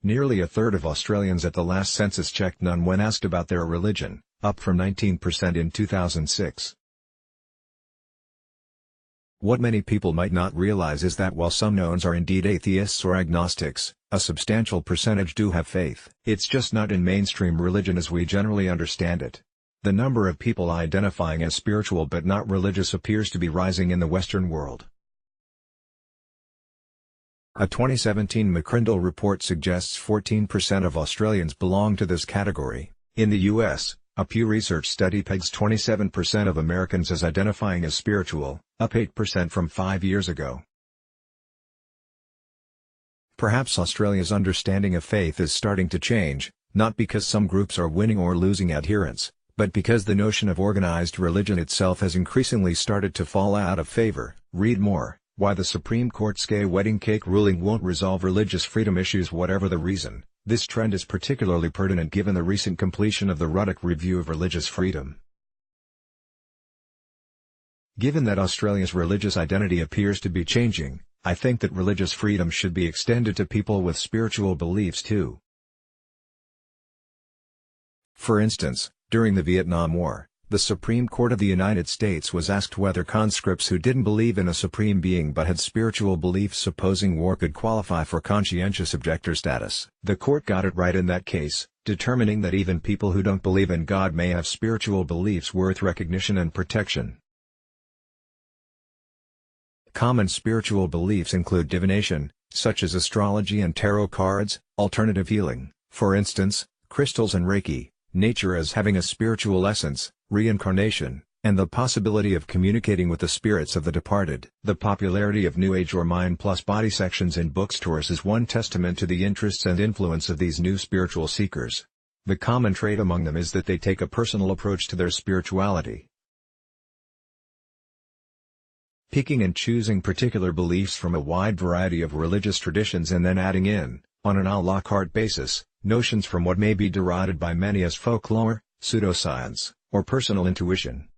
Nearly a third of Australians at the last census checked none when asked about their religion, up from 19% in 2006. What many people might not realize is that while some knowns are indeed atheists or agnostics, a substantial percentage do have faith. It's just not in mainstream religion as we generally understand it. The number of people identifying as spiritual but not religious appears to be rising in the Western world. A 2017 McCrindle report suggests 14% of Australians belong to this category. In the U.S., a Pew Research study pegs 27% of Americans as identifying as spiritual, up 8% from 5 years ago. Perhaps Australia's understanding of faith is starting to change, not because some groups are winning or losing adherents, but because the notion of organized religion itself has increasingly started to fall out of favor. Read more. Why the Supreme Court's gay wedding cake ruling won't resolve religious freedom issues. Whatever the reason, this trend is particularly pertinent given the recent completion of the Ruddock Review of Religious Freedom. Given that Australia's religious identity appears to be changing, I think that religious freedom should be extended to people with spiritual beliefs too. For instance, during the Vietnam War, the Supreme Court of the United States was asked whether conscripts who didn't believe in a supreme being but had spiritual beliefs opposing war could qualify for conscientious objector status. The court got it right in that case, determining that even people who don't believe in God may have spiritual beliefs worth recognition and protection. Common spiritual beliefs include divination, such as astrology and tarot cards, alternative healing, for instance, crystals and Reiki, nature as having a spiritual essence, reincarnation, and the possibility of communicating with the spirits of the departed. The popularity of New Age or Mind plus Body sections in bookstores is one testament to the interests and influence of these new spiritual seekers. The common trait among them is that they take a personal approach to their spirituality, picking and choosing particular beliefs from a wide variety of religious traditions and then adding in, on an à la carte basis, notions from what may be derided by many as folklore, pseudoscience, or personal intuition.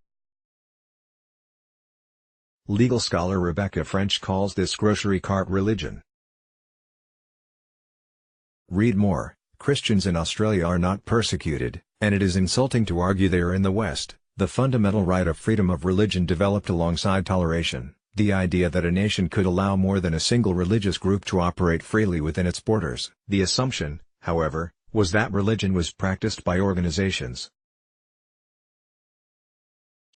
Legal scholar Rebecca French calls this grocery cart religion. Read more. Christians in Australia are not persecuted, and it is insulting to argue they are in the West. The fundamental right of freedom of religion developed alongside toleration, the idea that a nation could allow more than a single religious group to operate freely within its borders. The assumption, however, was that religion was practiced by organizations.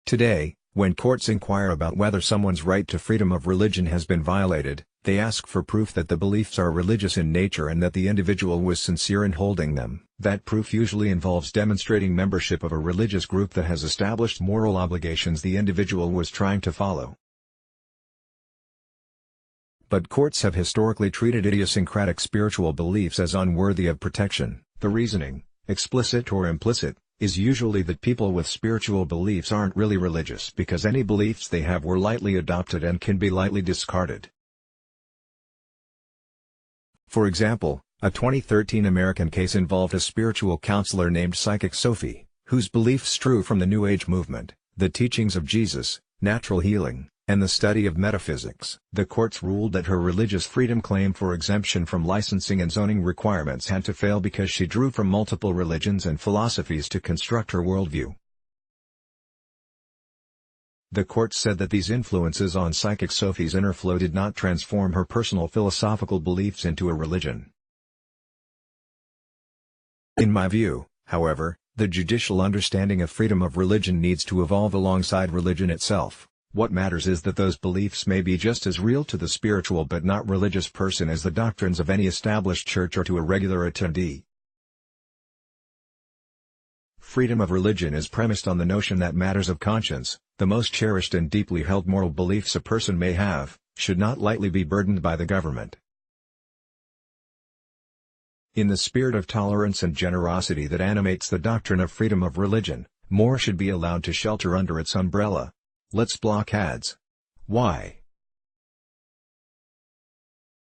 Today, when courts inquire about whether someone's right to freedom of religion has been violated, they ask for proof that the beliefs are religious in nature and that the individual was sincere in holding them. That proof usually involves demonstrating membership of a religious group that has established moral obligations the individual was trying to follow. But courts have historically treated idiosyncratic spiritual beliefs as unworthy of protection. The reasoning, explicit or implicit, is usually that people with spiritual beliefs aren't really religious because any beliefs they have were lightly adopted and can be lightly discarded. For example, a 2013 American case involved a spiritual counselor named Psychic Sophie, whose beliefs drew from the New Age movement, the teachings of Jesus, natural healing, and the study of metaphysics. The courts ruled that her religious freedom claim for exemption from licensing and zoning requirements had to fail because she drew from multiple religions and philosophies to construct her worldview. The court said that these influences on Psychic Sophie's inner flow did not transform her personal philosophical beliefs into a religion. In my view, however, the judicial understanding of freedom of religion needs to evolve alongside religion itself. What matters is that those beliefs may be just as real to the spiritual but not religious person as the doctrines of any established church or to a regular attendee. Freedom of religion is premised on the notion that matters of conscience, the most cherished and deeply held moral beliefs a person may have, should not lightly be burdened by the government. In the spirit of tolerance and generosity that animates the doctrine of freedom of religion, more should be allowed to shelter under its umbrella. Let's block ads. Why?